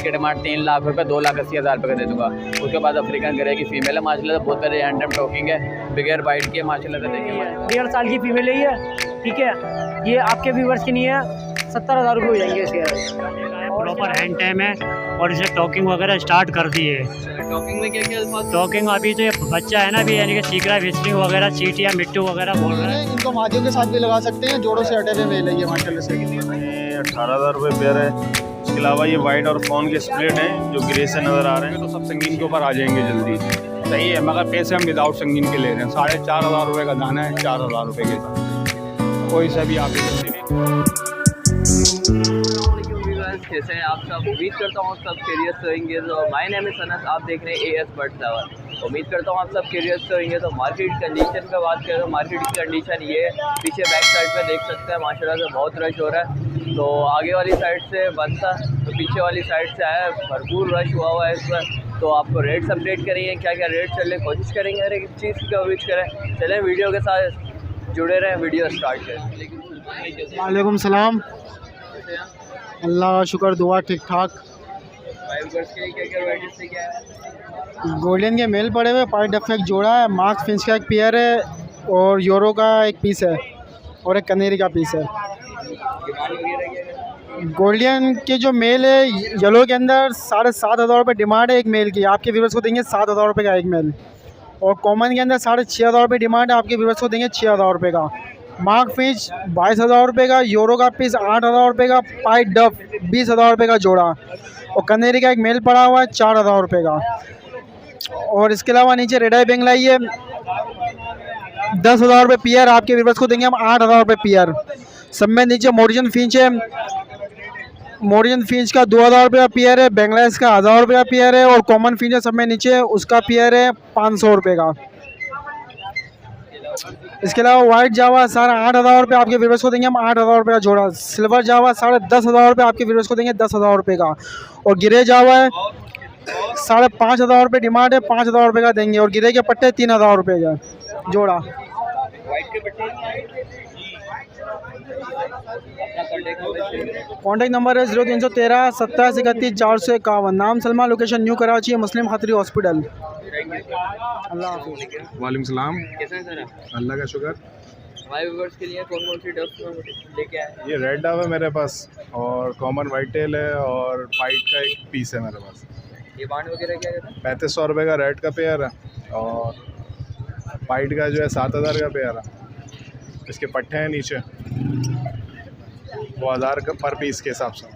इसकी डिमांड 3 लाख रुपये 2,80,000 रुपये का दे दूँगा। उसके बाद अफ्रीकन ग्रे की फीमेल है माशाल्लाह, बहुत सारे हैंडम टॉकिंग है, बिगर वाइट की माशाल्लाह से देखिए। 1.5 साल की फीमेल है ये, ठीक है। ये आपके व्यूवर्स की नहीं है, 70,000 रुपये हो जाएंगे इसके। प्रॉपर हैंड टाइम है और इसे टॉकिंग वगैरह स्टार्ट कर दी है। टॉकिंग में क्या क्या टॉकिंग अभी तो ये बच्चा है ना अभी, यानी कि सीख रहा है, विस्लिंग वगैरह, चीटियाँ मिट्टू वगैरह बोल रहा है। इनको मादियों के साथ भी लगा सकते हैं, जोड़ों से हटे हुए मेल है ये माशाल्लाह से। 18,000 रुपये पेयर है। इसके अलावा ये वाइट और फॉन के स्प्लिट हैं जो ग्रे से नज़र आ रहे हैं, तो सब संगीन के ऊपर आ जाएंगे जल्दी। सही है, मगर पैसे हम विदाउट संगीन के ले रहे हैं। 4,500 रुपये का दाना है, 4,000 रुपये के साथ कोई सा भी आप कैसे हैं आप सब? उम्मीद करता हूँ सब क्यूरियस होंगे। तो माय नेम इज़ अनस, आप देख रहे हैं AS बट 7। उम्मीद करता हूँ आप सब क्यूरियस होंगे। तो मार्केट कंडीशन पे बात करें तो मार्केट की कंडीशन ये है, पीछे बैक साइड पे देख सकते हैं माशाल्लाह से बहुत रश हो रहा है। तो आगे वाली साइड से बंद था, तो पीछे वाली साइड से आया, भरपूर रश हुआ हुआ है इस पर। तो आपको रेट्स अपडेट करेंगे, क्या क्या रेट चलने की कोशिश करेंगे, हर एक चीज़ की कवरेज करें। चलें वीडियो के साथ जुड़े रहें, वीडियो स्टार्ट करें। वालेकुम सलाम, अल्लाह का शुक्र, दुआ ठीक ठाक। गोल्डन के मेल पड़े हुए, पाइट डफ का एक जोड़ा है, मार्क्स फिंच का एक पेयर है और यूरो का एक पीस है और एक कनेरी का पीस है। गोल्डन के जो मेल है येलो के अंदर 7,500 रुपये डिमांड है एक मेल की, आपके व्यूअर्स को देंगे 7,000 रुपये का एक मेल। और कॉमन के अंदर 6,500 रुपये डिमांड है, आपके व्यूअर्स को देंगे 6,000 रुपये का। मार्क फिश 22,000 रुपये का, यूरो का पीस 8,000 रुपये का, पाइट डफ 20,000 रुपये का जोड़ा और कनेरी का एक मेल पड़ा हुआ है 4,000 रुपये का। और इसके अलावा नीचे रेड आई बेंगलाई है 10,000 रुपये पेयर, आपके व्यूअर्स को देंगे हम 8,000 रुपये पेयर। सब में नीचे मोरिजन फिंच है, मोरिजन फिंच का 2,000 रुपये का पेयर है, बेंगलाइज का 1,000 रुपये का पेयर है और कॉमन फिंच है सब में नीचे, उसका पेयर है 500 रुपये का। इसके अलावा वाइट जावा 8,500 रुपये, आपके व्यूअर्स को देंगे हम 8,000 रुपये का जोड़ा। सिल्वर जावा 10,500 रुपये, आपके व्यूअर्स को देंगे 10,000 रुपये का। और गिरे जावा है 5,500 रुपये डिमांड है, 5,000 रुपये का देंगे। और गिरे के पट्टे 3,000 रुपये का जोड़ा। कॉन्टैक्ट नंबर है 0313 27 31 451। नाम सलमान, लोकेशन न्यू कराची, मुस्लिम खतरी हॉस्पिटल। अल्लाह हाफ़िज़। वालेकुम सलाम, कैसे हैं सर आप? अल्लाह का शुक्र। हमारे व्यूअर्स के लिए कौन कौन सी डब्स लेके आए? ये रेड डव है मेरे पास और कॉमन वाइट टेल है और पाइट का एक पीस है मेरे पास। ये बांड वगैरह क्या कहते हैं? 3,500 रुपये का रेड का पेयर है और पाइट का जो है 7,000 का पेयर है। इसके पट्टे हैं नीचे, वो 1,000 का पर पीस के हिसाब से।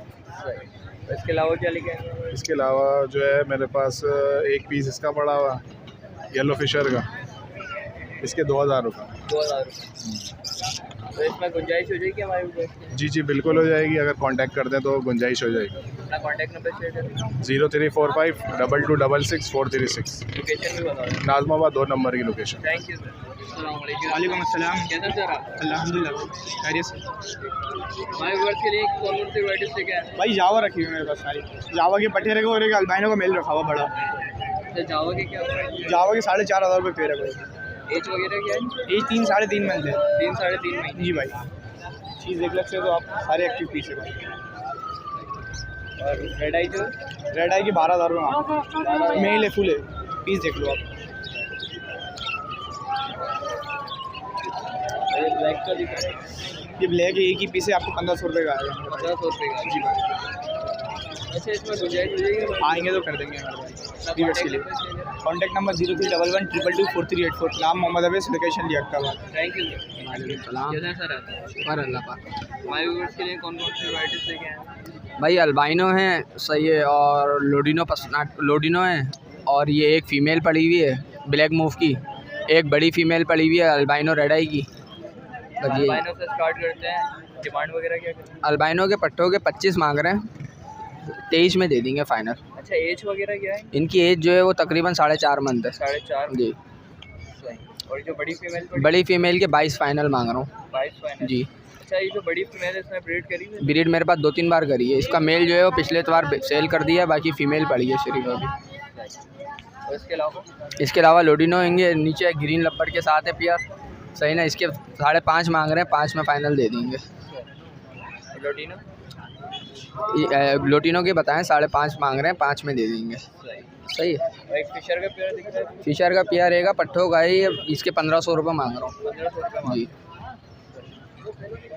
इसके अलावा क्या लेके आए? इसके अलावा जो है मेरे पास एक पीस इसका पड़ा हुआ येलो फिशर का, इसके 2,000 रुपये। 2,000 रुपये। तो इसमें गुंजाइश हो जाएगी हमारे व्यूअर्स की? जी बिल्कुल हो जाएगी, अगर कांटेक्ट करते हैं तो गुंजाइश हो जाएगी। अपना कॉन्टैक्ट नंबर शेयर करें। 0345 2266 436। लोकेशन भी बता दें। नाजमाबाद 2 नंबर की लोकेशन। Thank you sir. वालेकुम अस्सलाम, कैसे सर आप? अल्हम्दुलिल्लाह खैरियत से। हमारे व्यूअर्स के लिए कौन कौन सी वैराइटीज लेके आए? भाई जावा रखी हुई है मेरे पास सारी, जावा के पट्टे रखे और एक अल्बाइनो का मेल रखा हुआ बड़ा। तो जावा के क्या प्राइस है? जावा के 4,500 रुपये पेयर है भाई। एज वगैरह क्या है? ये 3 साढ़े 3 मिलते हैं। 3 साढ़े 3 महीने। जी भाई, चीज़ देख सकते हो तो आप, सारे एक्टिव पीस है भाई। और रेड आई जो रेड आई की 12,000 रुपये मेल है, फुल है, पीस देख लो आप। ब्लैक का दिख रहा है, ये ब्लैक है, एक ही पीस है, आपको 1,500 रुपये का आएगा। 1,500 रुपये का। जी भाई, अच्छा इसमें गुंजाइश हो जाएगी? आएंगे तो कर देंगे हमारे भाई व्यूअर्स के लिए। Contact number 0311 222 4384। नाम Mohammad Awais, location Liaquatabad. Thank you sir. कैसे हैं सर आप? पर अल्लाह पाक। हमारे व्यूअर्स के लिए कौन कौन सी वैराइटीज लेके आए? भाई अल्बाइनो है सही है, और लोडिनो है, और ये एक फ़ीमेल पड़ी हुई है ब्लैक मूव की, एक बड़ी फ़ीमेल पड़ी हुई है अल्बाइनो रेड आई की। अल्बाइनो से स्टार्ट करते हैं, डिमांड वगैरह क्या करते हैं? अल्बाइनो के पट्टों के 25 मांग रहे हैं, 23 में दे देंगे फाइनल। अच्छा एज वगैरह क्या है? इनकी एज जो है वो तकरीबन 4.5 मंथ है। 4.5 जी। सही। और जो बड़ी फीमेल बड़ी फ़ीमेल के 22 फाइनल मांग रहा हूँ। 22 फाइनल। जी। अच्छा ये जो बड़ी फीमेल है इसमें ब्रीड करी है? ब्रीड मेरे पास 2-3 बार करी है। इसका मेल जो है वो पिछले बार सेल कर दिया है, बाकी फ़ीमेल पड़ी है सिर्फ अभी। और इसके अलावा लोडिनो होंगे, नीचे ग्रीन लब्बड़ के साथ है पियर, सही ना। इसके 5.5 मांग रहे हैं, 5 में फ़ाइनल दे देंगे। लोडिनो लोटिनो के बताएं 5.5 मांग रहे हैं, 5 में दे देंगे। सही है। और एक फिशर का पेयर दिख रहा है, फिशर का पेयर रहेगा, पट्ठों का है ये, इसके 1500 रुपये मांग रहा हूँ 1500 रुपये। जी।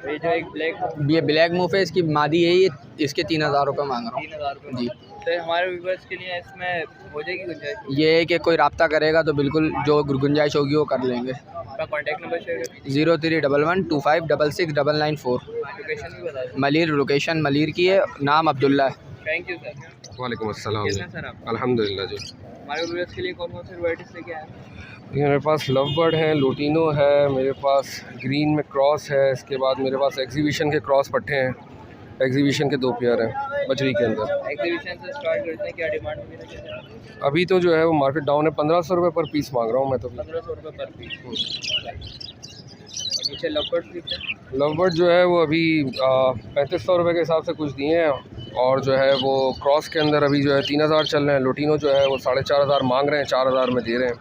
ये जो एक ब्लैक ये ब्लैक मूव है, इसकी मादी है ये, इसके 3000 रुपये मांग रहा हूँ 3000 रुपये जी। तो हमारे व्यूवर्स के लिए इसमें हो जाएगी गुंजाइश? ये है कि कोई रब्ता करेगा तो बिल्कुल जो गुंजाइश होगी वो कर लेंगे। अपना कॉन्टैक्ट नंबर शेयर कर दीजिए। 0311256699 लोकेशन भी बता दीजिए। मलिर, लोकेशन मलिर की है, नाम अब्दुल्ला है। Thank you sir. वालेकुम अस्सलाम। कैसे हैं सर आप? अल्हम्दुलिल्लाह जी। हमारे व्यूवर्स के लिए कौन कौन से वैराइटीज लेके आए हैं? मेरे पास लव बर्ड है, लोटिनो है, मेरे पास ग्रीन में क्रॉस है, इसके बाद मेरे पास एग्जीबिशन के क्रॉस पट्टे हैं, एग्जीबिशन के 2 पेयर हैं बजरी के अंदर। एग्जीबिशन से स्टार्ट करते हैं, क्या डिमांड होगी? अभी तो जो है वो मार्केट डाउन है, 1500 रुपये पर पीस मांग रहा हूँ मैं तो। 1500 रुपये पर पीस। और नीचे लवबर्ड दिखते हैं, लव बर्ड जो है वो अभी 3500 रुपये के हिसाब से कुछ दिए हैं, और जो है वो क्रॉस के अंदर अभी जो है 3000 चल रहे हैं। लोटिनो जो है वो 4500 मांग रहे हैं, 4000 में दे रहे हैं।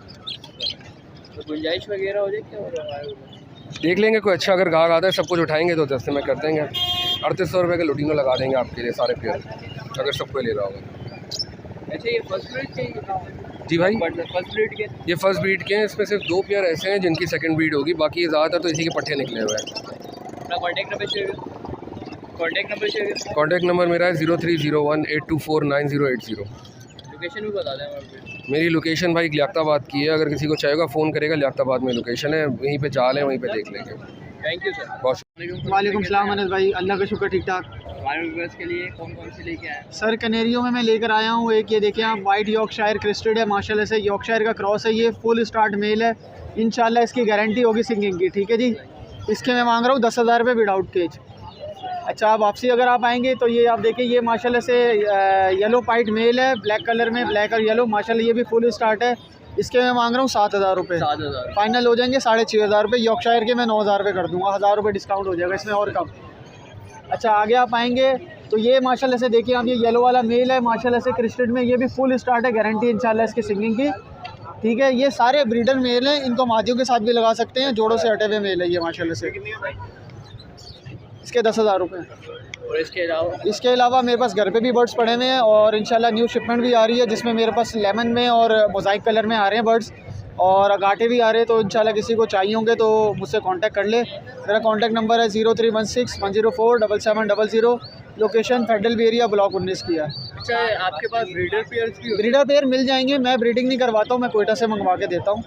तो गुंजाइश वगैरह हो जाए क्या हो रहा है? देख लेंगे, कोई अच्छा अगर गाहक आता है सब कुछ उठाएंगे तो दस्ते में कर देंगे। 3800 रुपये के लोटिनो लगा देंगे आपके लिए सारे पेयर, अगर सबको ले रहा होगा। अच्छा, ये फर्स्ट ब्रीड के जी भाई, फर्स्ट ब्रीड के ये फर्स्ट ब्रीड के हैं, इसमें सिर्फ 2 पेयर ऐसे हैं जिनकी सेकंड ब्रीड होगी, बाकी ज़्यादातर तो इसी के पट्टे निकले हुए हैं। अपना कॉन्टैक्ट नंबर शेयर कर। कॉन्टैक्ट नंबर मेरा है 030182498080। लोकेशन भी बता दें हमारे। मेरी लोकेशन भाई लियाकताबाद की है, अगर किसी को चाहिएगा फ़ोन करेगा, लियाकताबाद में लोकेशन है, वहीं पे जाल है, वहीं पे देख लेंगे। Thank you sir. बहुत वालेकुम सलाम अनस भाई, अल्लाह का शुक्र ठीक ठाक। हमारे व्यूअर्स के लिए कौन कौन से लेके आए? सर कनेरियो में मैं लेकर आया हूँ एक, ये देखिए आप, वाइट यॉर्कशायर क्रिस्टेड है, माशाल्लाह से यॉर्कशायर का क्रॉस है, ये फुल स्टार्ट मेल है, इंशाल्लाह इसकी गारंटी होगी सिंगिंग की। ठीक है जी, इसके मैं मांग रहा हूँ 10,000 रुपये विदाउट केज। अच्छा, आप वापसी अगर आप आएंगे तो ये आप देखिए, ये माशाल्लाह से येलो पाइट मेल है, ब्लैक कलर में, ब्लैक और येलो, माशाल्लाह ये भी फुल स्टार्ट है। इसके मैं मांग रहा हूँ 7,000 रुपये। 7000 फाइनल हो जाएंगे 6,500 रुपये। यॉर्कशायर के मैं 9,000 रुपये कर दूँगा, 1000 रुपये डिस्काउंट हो जाएगा इसमें और कम। अच्छा, आगे आप आएंगे तो ये माशाल्लाह से देखिए आप, ये येलो वाला मेल है, माशाल्लाह से क्रिस्टेड में, ये भी फुल स्टार्ट है, गारंटी इंशाल्लाह इसकी सिंगिंग की। ठीक है, ये सारे ब्रीडर मेल हैं, इनको मादियों के साथ भी लगा सकते हैं, जोड़ों से हटे हुए मेल है ये माशाल्लाह से। इसके 10,000 रुपये। और इसके अलावा मेरे पास घर पे भी बर्ड्स पड़े हुए हैं, और इंशाल्लाह न्यू शिपमेंट भी आ रही है, जिसमें मेरे पास लेमन में और मोज़ाइक कलर में आ रहे हैं बर्ड्स, और अगाटे भी आ रहे हैं। तो इंशाल्लाह किसी को चाहिए होंगे तो मुझसे कांटेक्ट कर ले। मेरा कांटेक्ट नंबर है 0316104700। लोकेशन फेडरल एरिया ब्लॉक 19 की है। अच्छा, आपके पास ब्रीडर पेयर्स भी ब्रीडर पेयर मिल जाएंगे, मैं ब्रीडिंग नहीं करवाता हूँ, मैं कोयटा से मंगवा के देता हूँ।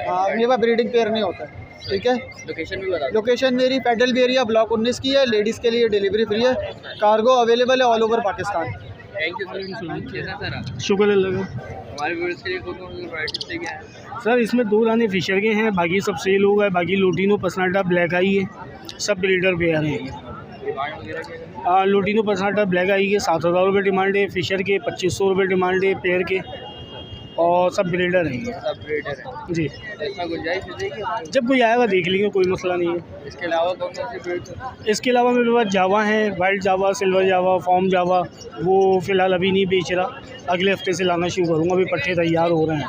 हाँ, मेरे पास ब्रीडिंग पेयर नहीं होता है। ठीक है, लोकेशन भी बता दो। लोकेशन मेरी फेडरल एरिया ब्लॉक 19 की है, लेडीज़ के लिए डिलीवरी फ्री है, कार्गो अवेलेबल है all over Pakistan. Thank you sir. कैसा सर आप? शुक्र अल्लाह का। हमारे व्यूअर्स के लिए कौन कौन से वैराइटीज लेके आए? सर इसमें 2 दाने फिशर के हैं, बाकी सब सेल हो गए, बाकी लोटिनो पसनाटा ब्लैक आई है, सब ब्रीडर पेयर हैं। डिमांड वगैरह क्या है? लोटिनो पसनाटा ब्लैक आई है 7,000 रुपये डिमांड है, फिशर के 2500 रुपये डिमांड है पेयर के, और सब ब्रीडर हैं सब ब्रीडर है जी। तो इसमें गुंजाइश हो जाएगी? जब कोई आएगा देख लेंगे, कोई मसला नहीं है। इसके अलावा कौन कौन सी ब्रीड? इसके अलावा मेरे पास जावा है, वाइट जावा, सिल्वर जावा, फॉर्म जावा, वो फ़िलहाल अभी नहीं बेच रहा, अगले हफ्ते से लाना शुरू करूँगा, अभी पट्टे तैयार हो रहे हैं।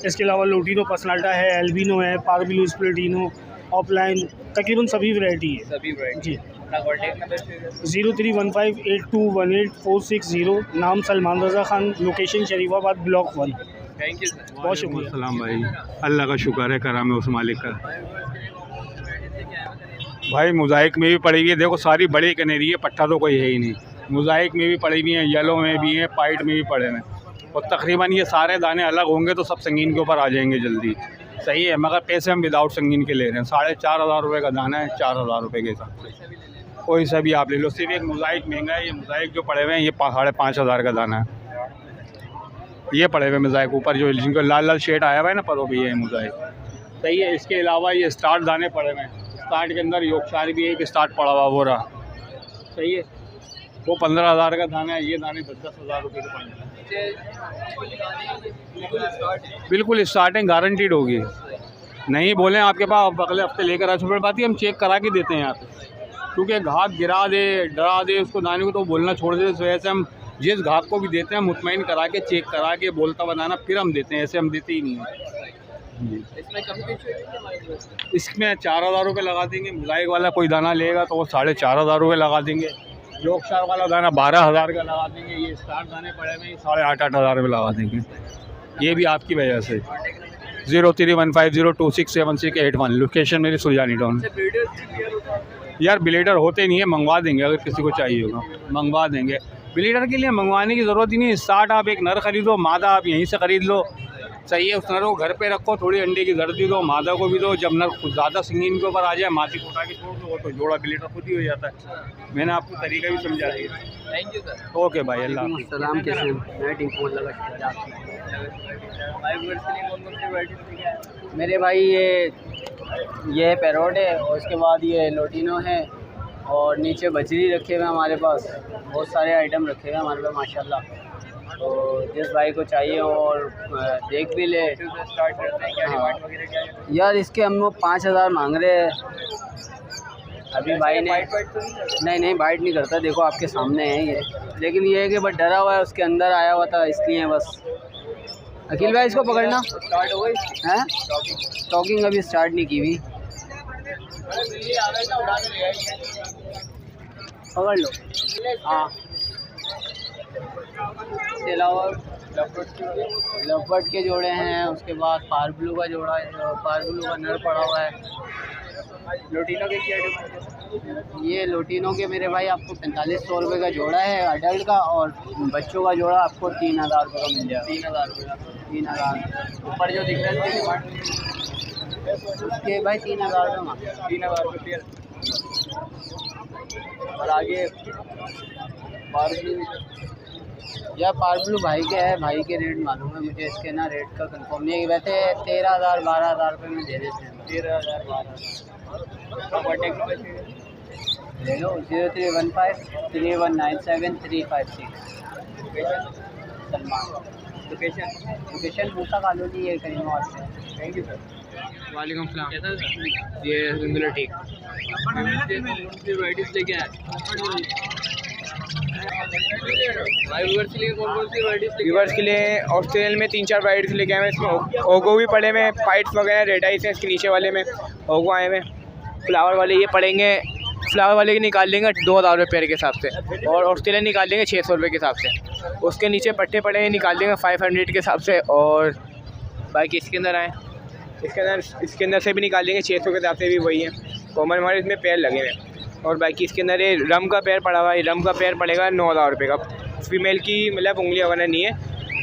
इसके अलावा लोटिनो पसनाटा है, एल्बिनो है, पार्बिलो स्प्लेटिनो, ऑफलाइन, तकरीबन सभी वैरायटी है सभी वैरायटी जी। अपना कॉन्टैक्ट नंबर शेयर कर। 03158218 नाम Salman Raza Khan, location Sharifabad block 1। Thank you sir. बहुत शुक्रिया। सलाम भाई, अल्लाह का शुक्र है, कराम है उस मालिक का। भाई मोज़ाइक में भी पड़ी हुई है, देखो सारी बड़ी कनेरी है, पट्टा तो कोई है ही नहीं। मोज़ाइक में भी पड़ी हुई हैं, येलो में भी हैं, पाइट में भी पड़े हैं, और तकरीबन ये सारे दाने अलग होंगे तो सब संगीन के ऊपर आ जाएंगे जल्दी। सही है, मगर पैसे हम विदाउट संगीन के ले रहे हैं। 4,500 रुपये का दाना है, 4,000 रुपये के हिसाब से कोई सा भी आप ले लो। सिर्फ एक मोज़ाइक महंगा है, ये मोज़ाइक जो पड़े हुए हैं ये 5,500 का दाना है। ये पड़े हुए मोज़ाइक ऊपर जो जिनको लाल लाल शेड आया हुआ है ना, पर वो भी है मोज़ाइक। सही है, इसके अलावा ये स्टार्ट दाने पड़े हुए हैं, स्टार्ट के अंदर यॉर्कशायर भी एक स्टार्ट पड़ा हुआ वो रहा। सही है, वो 15,000 का दाना है, ये दाने 10,000 रुपये के पड़े। बिल्कुल स्टार्टिंग गारंटीड होगी, नहीं बोलें आपके पास अगले हफ्ते लेकर आ सुबह बात ही हम चेक करा के देते हैं यहाँ पे, क्योंकि घाक गिरा दे डरा दे उसको दाने को तो बोलना छोड़ दे। इस वजह से हम जिस घाक को भी देते हैं मुतमईन करा के चेक करा के बोलता बनाना फिर हम देते हैं, ऐसे हम देते ही नहीं हैं। इसमें 4,000 रुपये लगा देंगे। मोज़ाइक वाला कोई दाना लेगा तो वो 4,500 रुपये लगा देंगे। योगशार वाला दाना 12,000 का लगा देंगे। ये स्टार दाने पड़े हुए 8,500 8,000 में लगा देंगे। ये भी आपकी वजह से। 0315026768 लोकेशन मेरी सुरजानी टाउन। यार ब्लीडर होते नहीं है, मंगवा देंगे अगर किसी को चाहिए होगा, मंगवा देंगे। ब्लीडर के लिए मंगवाने की ज़रूरत ही नहीं। स्टार्ट आप एक नर खरीदो, मादा आप यहीं से ख़रीद लो, सही है। उस नर को घर पे रखो, थोड़ी अंडे की जर्दी दो, मादा को भी दो। जब नर ज़्यादा सिंगीन के ऊपर आ जाए, मादी को उठा के छोड़ दो, तो जोड़ा ब्लीडर खुद ही हो जाता है। मैंने आपको तरीका भी समझा दिया। Thank you sir. ओके भाई, अल्लाह हाफ़िज़। सलाम, कैसे हैं? मैं ठीक हूँ, अल्लाह का शुक्र है। भाई व्यूअर्स के लिए कौन कौन सी वैरायटी लेके आए? मेरे भाई ये पैरोट है, और उसके बाद ये लोटिनो है, और नीचे बजरी रखे हुए हैं हमारे पास। बहुत सारे आइटम रखे हुए हैं हमारे पास माशाल्लाह। तो जिस भाई को चाहिए और देख भी ले। स्टार्ट करते हैं, क्या डिमांड वगैरह क्या है? यार इसके हम लोग 5,000 मांग रहे हैं अभी भाई ने। नहीं बाइट नहीं करता, देखो आपके सामने है ये। लेकिन ये है कि बस डरा हुआ है, उसके अंदर आया हुआ था, इसलिए बस। अखिल भाई इसको पकड़ना। स्टार्ट हो गई हैं? टॉकिंग अभी स्टार्ट नहीं की हुई, पकड़ लो। हाँ, इसके अलावा लपट के जोड़े हैं, उसके बाद पार ब्लू का जोड़ा है, पार ब्लू का नर पड़ा हुआ है। लोटिनो के क्या डिमांड है? ये लोटिनो के मेरे भाई आपको 4500 रुपये का जोड़ा है अडल्ट का, और बच्चों का जोड़ा आपको 3,000 रुपये का मिल जाएगा। 3,000 रुपये का। 3,000 ऊपर जो दिख रहा है उसकी डिमांड उसके भाई 3,000 रुपये मांग। 3,000 रुपये। और आगे बारबलू, या पार ब्लू भाई के है, भाई के रेट मालूम है मुझे, इसके ना रेट का कंफर्म नहीं है। वैसे 13,000 12,000 रुपये में दे देते हैं। 13,000 12,000। कॉन्टैक्ट नंबर ले लो 0315 3197 356। सलमान। लोकेशन मूसा कॉलोनी है करीमाबाद से। Thank you sir. वालेकुम सलाम। कैसा सर? ये अलहमदिल्ला ठीक। वैराइटीज लेके आए भाई व्यूअर्स के लिए कौन कौन सी वैराइटीज? व्यूअर्स के लिए ऑस्ट्रेलियन में 3-4 वैराइटीज लेके आए हैं। इसमें ओगो भी पड़े हुए हैं, फाइट्स वगैरह रेड आइस हैं। इसके नीचे वाले में ओगो आए हुए हैं। फ्लावर वाले ये पड़ेंगे, फ्लावर वाले के निकाल लेंगे 2,000 रुपये पेयर के हिसाब से, और ऑस्ट्रेलियन निकाल लेंगे 600 रुपये के हिसाब से। उसके नीचे पट्टे पड़े हैं, निकाल लेंगे 500 के हिसाब से। और बाकी इसके अंदर आए, इसके अंदर से भी निकाल लेंगे 600 के हिसाब से, भी वही है कॉमन हमारे इसमें पेयर लगे हुए हैं। और बाकी इसके अंदर ये रम का पेयर पड़ा हुआ है, रम का पेयर पड़ेगा 9,000 रुपये का। फीमेल की मतलब उंगलियाँ वगैरह नहीं है,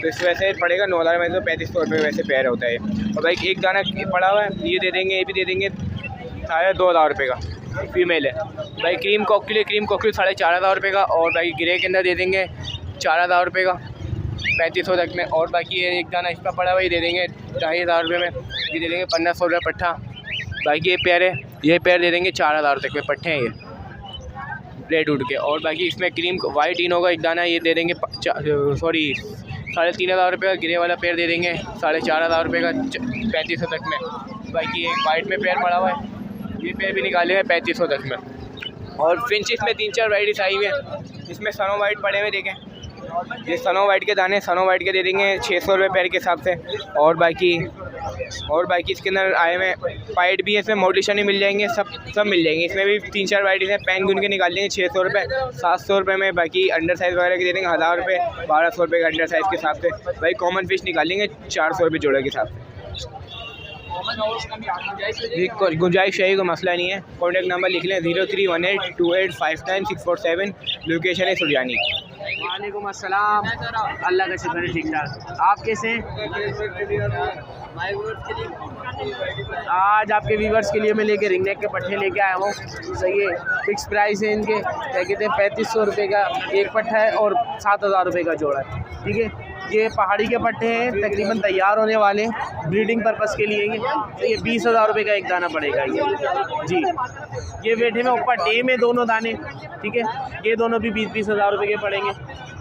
तो इस वजह से पड़ेगा 9,000 में, तो 3500 रुपये वैसे पेयर होता है। और भाई एक दाना पड़ा हुआ है, ये दे देंगे, ये भी दे देंगे, साढ़े 2,000 रुपये का फीमेल है। भाई क्रीम कॉकटेल 4,500 रुपये का, और बाकी ग्रे के अंदर दे देंगे 4,000 रुपये का 3500 तक में। और बाकी ये एक दाना इसका पड़ा हुआ, ये दे देंगे 2,500 रुपये में, ये दे देंगे 1,500 रुपये पट्ठा। बाकी ये पेयर है, ये पेयर दे देंगे 4,000 तक में, पट्ठे हैं ये रेड वुड के। और बाकी इसमें क्रीम वाइट इन होगा एक दाना, ये दे देंगे 3,500 रुपये का। ग्रे वाला पेयर दे देंगे 4,500 रुपये का 3500 तक में। बाकी एक वाइट में पेयर पड़ा हुआ है, ये पेयर भी निकालेंगे 3500 तक में। और फिंचेस में 3-4 वैराइटीज आई हुई है। इसमें सनो वाइट पड़े हुए देखें, ये सनो वाइट के दाने, सनो वाइट के दे देंगे 600 रुपये पेयर के हिसाब से। और बाकी इसके अंदर आए हुए पाइट भी है, इसमें मॉड्यूलेशन ही मिल जाएंगे, सब मिल जाएंगे। इसमें भी 3-4 वैराइटीज़ हैं। पेंगुइन के निकाल लेंगे 600 रुपये 700 रुपये में। बाकी अंडर साइज़ वगैरह के दे देंगे 1,000 रुपये 1,200 रुपये का अंडर साइज़ के हिसाब से। भाई कॉमन फिश निकाल लेंगे 400 रुपये जोड़े के हिसाब से। गुंजाइश है, कोई मसला नहीं है। कॉन्टैक्ट नंबर लिख लें 03182859 लोकेशन है सुरजानी। वालेकुम अस्सलाम, अल्लाह का शुक्र है ठीक ठाक। आप कैसे हैं? आज आपके व्यूवर्स के लिए मैं लेके रिंग नेक के पट्टे लेके आया हूँ। सही है, फिक्स प्राइस है इनके, क्या कहते हैं 3500 रुपये का एक पट्टा है, और 7,000 रुपये का जोड़ा है। ठीक है, ये पहाड़ी के पट्टे हैं, तकरीबन तैयार होने वाले हैं, ब्रीडिंग पर्पस के लिए। ये 20,000 रुपये का एक दाना पड़ेगा ये जी। ये बैठे में ऊपर डे में दोनों दाने, ठीक है, ये दोनों भी 20-20 हज़ार रुपये के पड़ेंगे।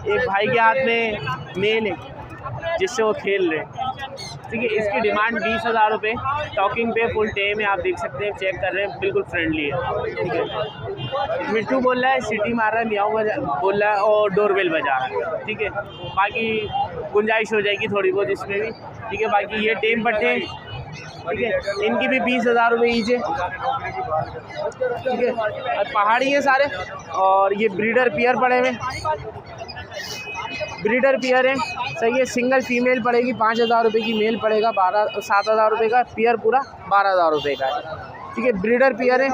एक भाई के हाथ में मेल है जिससे वो खेल रहे हैं, ठीक है। इसकी डिमांड 20,000 रुपये, टॉकिंग पे फुल टेम है, आप देख सकते हैं, चेक कर रहे हैं, बिल्कुल फ्रेंडली है। ठीक है, मिट्टू बोल रहा है, सिटी मार रहा है, मियाँ बोल रहा है, और डोरबेल बजा रहा है। ठीक है, बाकी गुंजाइश हो जाएगी थोड़ी बहुत इसमें भी। ठीक है, बाकी ये टेम पट्टे ठीक है, इनकी भी 20,000 रुपये ईच है। ठीक है, और पहाड़ी है सारे। और ये ब्रीडर पेयर पड़े हुए, ब्रीडर पेयर है, सही है। सिंगल फीमेल पड़ेगी 5,000 रुपये की, मेल पड़ेगा 7,000 रुपये का, पेयर पूरा 12,000 रुपये का है। ठीक है, ब्रीडर पेयर है,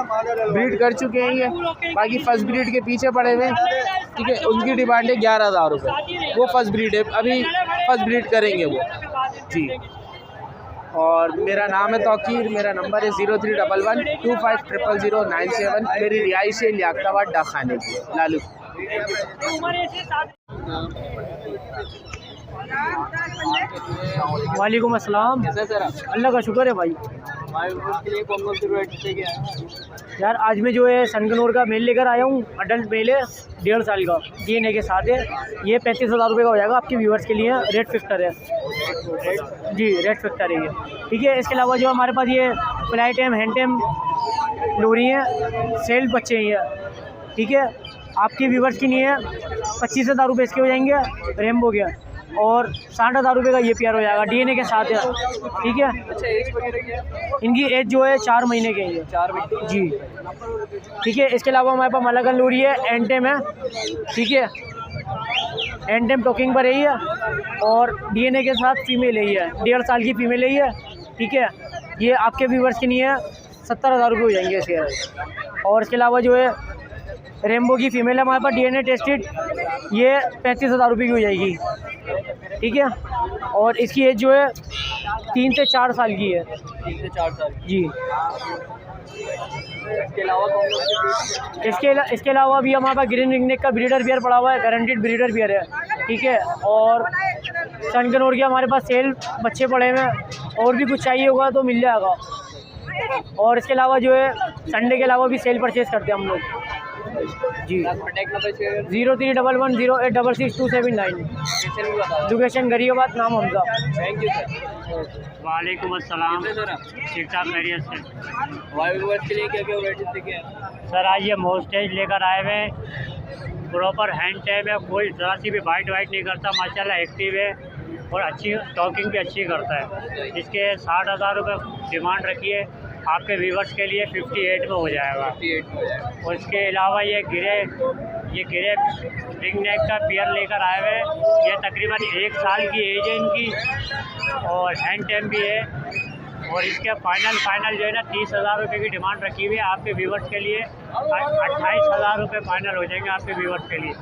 ब्रीड कर चुके हैं ये। बाकी फर्स्ट ब्रीड के पीछे पड़े हुए हैं। ठीक है, उनकी डिमांड है 11,000 रुपये, वो फर्स्ट ब्रीड है, अभी फर्स्ट ब्रीड करेंगे वो जी। और मेरा नाम है तौकीर, मेरा नंबर है 0311250097। मेरी रिहाइश है लियाकताबाद डाकखाने की, लालू। वालेकुम अस्सलाम। कैसे सर आप? अल्लाह का शुक्र है भाई। हमारे व्यूअर्स के लिए कौन कौन सी वैरायटी चाहिए यार आज मैं जो है सनगनौर का मेल लेकर आया हूँ, अडल्ट मेल है, 1.5 साल का, DNA के साथ है। ये 35,000 रुपये का हो जाएगा आपके व्यूअर्स के लिए। रेड फिक्टर है जी, रेड फिक्टर है ये। ठीक है, इसके अलावा जो हमारे पास ये फ्लाई टाइम हैंड टाइम लोरी हैं, सेल बच्चे हैं ये। ठीक है, आपके व्यूअर्स के लिए 25,000 रुपये इसके हो जाएंगे, रेम्बो के। और 60,000 रुपये का ये पेयर हो जाएगा, DNA के साथ है। ठीक है, अच्छा एज वगैरह क्या है? इनकी एज जो है 4 महीने के हैं 4 महीने जी। ठीक है, इसके अलावा हमारे पास मलागन लोरी है, एंटेम है। ठीक है, एंटेम टॉकिंग पर यही है और DNA के साथ फीमेल यही है, 1.5 साल की फीमेल यही है। ठीक है, ये आपके व्यूवर्स के लिए 70,000 रुपये हो जाएंगे इसके। और इसके अलावा जो है रेम्बो की फ़ीमेल है हमारे पास, DNA टेस्टेड, ये 35,000 रुपये की हो जाएगी। ठीक है, और इसकी एज जो है 3 से 4 साल की है। 3 से 4 साल जी। इसके अलावा कौन कौन सी breed? इसके अलावा भी हमारे पास ग्रीन रिंगनेक का ब्रीडर पेयर पड़ा हुआ है, गारंटीड ब्रीडर पेयर है। ठीक है, और सनगनौर के हमारे पास सेल बच्चे पड़े हुए हैं, और भी कुछ चाहिए होगा तो मिल जाएगा। और इसके अलावा जो है संडे के अलावा भी सेल परचेज़ करते हैं हम लोग जी। Contact number share 0311086279। लोकेशन भी बता दो। लोकेशन गरीबाबाद, नाम हमजा। Thank you sir. वालेकुम अस्सलाम। कैसे सर आप? ठीक ठाक खैरियत से। हमारे व्यूअर्स के लिए क्या क्या वैरायटी लेके आए? सर आज ये मोस्टेज लेकर आए हुए, प्रॉपर हैंड टाइम है, कोई ज़रा सी भी बाइट वाइट नहीं करता, माशाल्लाह एक्टिव है और अच्छी टॉकिंग भी अच्छी करता है। इसके 60,000 रुपये डिमांड रखी है, आपके व्यूवर्स के लिए 58 में हो जाएगा। 58 में हो जाएगा। और इसके अलावा ये गिरे रिंग नेक का पेयर लेकर आए हुए, ये तकरीबन 1 साल की एज है इनकी और हैंड टाइम भी है। और इसके फाइनल जो है ना 30,000 रुपये की डिमांड रखी हुई है आपके व्यूवर्स के लिए। 28,000 रुपये फाइनल हो जाएंगे आपके व्यूवर्स के लिए।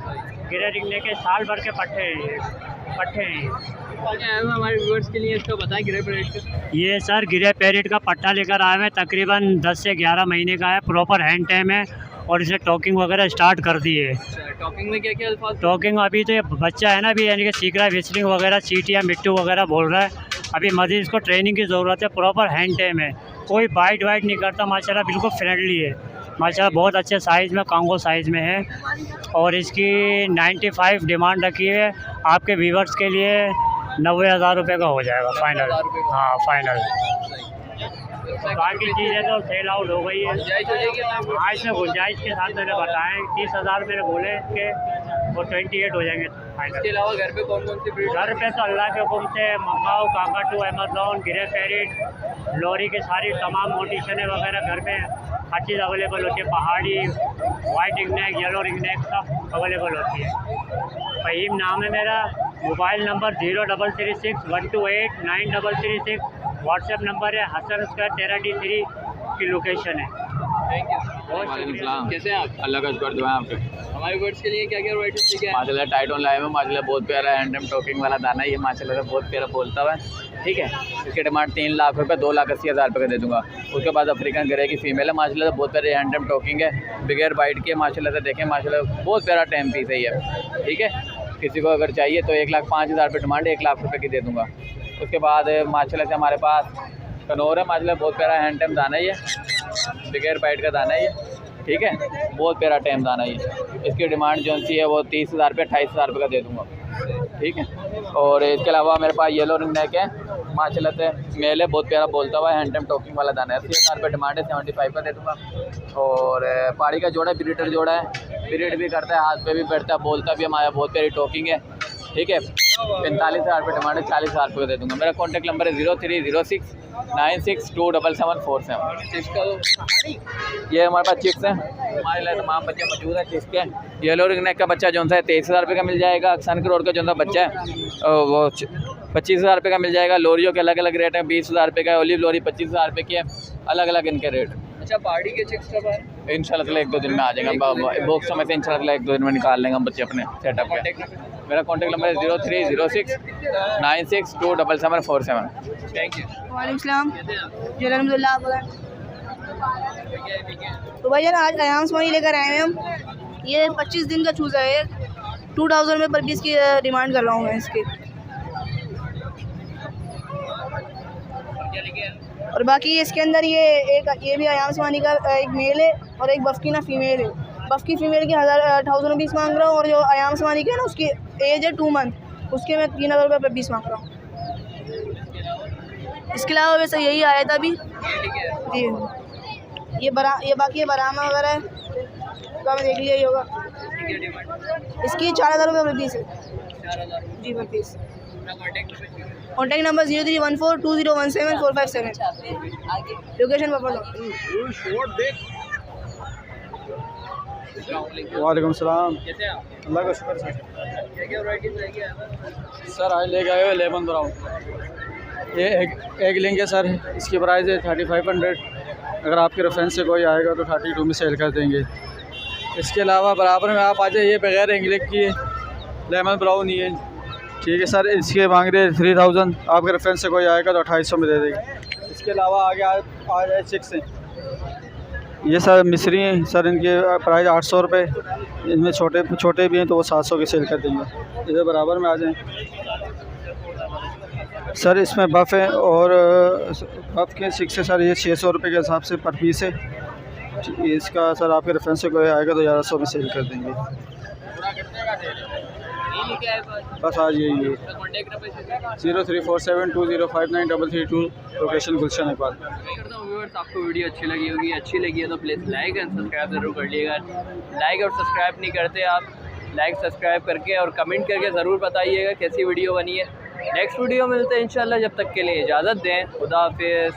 गिरे रिंग नेक के साल भर के पट्टे हैं ये। हमारे व्यूअर्स के लिए इसका बताएं ग्रे पैरेट का। ये सर गिरे पैरेट का पट्टा लेकर आए हैं, तकरीबन 10 से 11 महीने का है, प्रॉपर हैंड टाइम है और इसे टॉकिंग वगैरह स्टार्ट कर दी है। टॉकिंग में क्या क्या अल्फाज? टॉकिंग अभी तो ये बच्चा है ना, अभी यानी कि सीख रहा है, विस्लिंग वगैरह, चीटियाँ मिट्टू वगैरह बोल रहा है। अभी मज़ीद इसको ट्रेनिंग की ज़रूरत है। प्रॉपर हैंड टाइम है, कोई बाइट वाइट नहीं करता, माशाल्लाह बिल्कुल फ्रेंडली है माशाल्लाह, बहुत अच्छे साइज़ में, कांगो साइज़ में है। और इसकी 95 डिमांड रखी है आपके व्यूवर्स के लिए। 90,000 रुपये का हो जाएगा फाइनल। हाँ फाइनल। बाकी चीज़ें तो सेल आउट हो गई है। आज में गुंजाइश के साथ मैंने बताएं 30,000 मैंने बोले के, और 28 हो जाएंगे फाइनल। इसके अलावा घर पे कौन कौन सी ब्रीड? घर पे तो अल्लाह के हुक्म से मकाऊ, काकाटू, अमेज़ॉन, गिरे पैरेट, लोरी के सारी तमाम मोटिशनें वगैरह घर में हर चीज़ अवेलेबल होती है। पहाड़ी, वाइट रिंगनेक, येलो रिंगनेक सब अवेलेबल होती है। फ़हीम नाम है मेरा। Mobile number 0336128936। व्हाट्सएप नंबर है हसन स्क्वायर 13D3 की लोकेशन है। Thank you. वालेकुम सलाम। कैसे हैं आप? अल्लाह का शुक्र, दुआ आपके। हमारे वर्ड्स के लिए क्या क्या वैरायटी लेके आए? माशाल्लाह टाइट ऑन लाए में, माशाल्लाह बहुत प्यारा हैंडम टॉकिंग वाला दाना है ये, माशाल्लाह से बहुत प्यारा बोलता हुआ है। ठीक है, इसके डिमांड 3 लाख रुपये, 2,80,000 रुपये का दे दूँगा। उसके बाद अफ्रीकन ग्रे की फीमेल है, माशाल्लाह से बहुत प्यारे हैंडम टॉकिंग है, बगैर बाइट के, माशाल्लाह से देखें, माशाल्लाह बहुत प्यारा टाइम पीस है ये। ठीक है, किसी को अगर चाहिए तो 1,05,000 रुपये डिमांड, 1 लाख रुपये की दे दूँगा। उसके बाद माशाल्लाह से हमारे पास कनौर है, माशाल्लाह बहुत प्यारा हैंड टाइम दाना है ये, बगैर बाइट का दाना है ये। ठीक है, बहुत प्यारा टाइम दाना है ये। इसकी डिमांड जो सी है वो 30,000 रुपये, 28,000 रुपये का दे दूँगा। ठीक है, और इसके अलावा मेरे पास येलो रिंग नेक है, माशाल्लाह से मेल है, बहुत प्यारा बोलता हुआ है, हैंड टाइम टॉकिंग वाला दाना है। 80,000 रुपये डिमांड है, 75 का दे दूँगा। और पहाड़ी का जोड़ा है, ब्रीडर जोड़ा है, ब्रीड भी करता है, हाथ पे भी बैठता है, बोलता भी, हमारा बहुत प्यारी टॉकिंग है। ठीक है। 45,000 रुपये डिमांड है, 40,000 रुपये दे दूँगा। मेरा कॉन्टैक्ट नंबर है 0306962747। ये हमारे पास चिक्स हैं, हमारे लिए तमाम बच्चे मौजूद हैं चिक्स के। येलो रिंग नेक का बच्चा जो सा है 23,000 रुपये का मिल जाएगा। अक्सान करोड़ का जो सा बच्चा है वो 25,000 रुपये का मिल जाएगा। लोरियो के अलग अलग रेट हैं, 20,000 रुपये का, ओलिव लोरी 25,000 रुपये की है, अलग अलग इनके रेट। अच्छा, पहाड़ी के चिक्स कब है? इंशाल्लाह 1-2 दिन में आ जाएगा। बॉक्सों में से इंशाल्लाह 1-2 दिन में निकाल लेंगे हम बच्चे अपने सेटअप के। मेरा कॉन्टैक्ट नंबर है 0306962747। Thank you. वालेकुम सलाम जी, अलहमदिल्ला। तो भैया आज आयाम सोनी लेकर आए हैं हम। ये 25 दिन का चूज़ा है, 2000 में पर पीस की डिमांड कर रहा हूँ मैं इसकी। और बाकी इसके अंदर ये भी आयाम सोनी का एक मेल है और एक बफकीना फ़ीमेल है। बफकी फ़ीमेल की 1000 रुपीज़ मांग रहा हूँ, और जो आयाम सोनी का है ना उसकी एज है 2 मंथ, उसके मैं 3000 रुपये पर पीस मांग रहा हूँ। इसके अलावा वैसे यही आया था अभी जी। ये बाकी ये बरामा वगैरह है, तो हमें देख लिया ही होगा। इसकी 4000 रुपये पर पीस है जी, पर पीस। Contact number 031420174557। लोकेशन पर। वालेकुम सलाम। कैसे हैं आप? अल्लाह का शुक्र सर। क्या वैराइटीज़ लेके आए हैं? सर आज लेके आए हुए लेमन ब्राउन। ये एक लेंगे सर, इसकी प्राइस है 3500। अगर आपके रेफरेंस से कोई आएगा तो 32 में सेल कर देंगे। इसके अलावा बराबर में आप आ जाइए, ये बगैर इंग्लिश की लेमन ब्राउन ही है। ठीक है सर, इसके मांग रहे 3000, आपके रेफरेंस से कोई आएगा तो 2800 में दे देंगे। इसके अलावा आगे आ जाए 6 हैं। ये सर मिस्री हैं सर, इनके प्राइस 800 रुपये। इनमें छोटे भी हैं तो वो 700 के सेल कर देंगे। इधर बराबर में आ जाएं सर। इसमें बफ़ है और बफ़ के 6 है सर, ये 600 रुपये के हिसाब से पर पीस है। इसका सर आपके रेफरेंस से कोई आएगा तो 1100 में सेल कर देंगे। बस आज यही है। 034720593332। लोकेशन गुलशन इकबाल। आपको वीडियो अच्छी लगी होगी, अच्छी लगी है तो प्लीज़ लाइक एंड सब्सक्राइब ज़रूर कर लीजिएगा। लाइक और सब्सक्राइब नहीं करते आप, लाइक सब्सक्राइब करके और कमेंट करके ज़रूर बताइएगा कैसी वीडियो बनी है। नेक्स्ट वीडियो मिलते हैं इंशाल्लाह। जब तक के लिए इजाज़त दें, खुदा हाफिज़।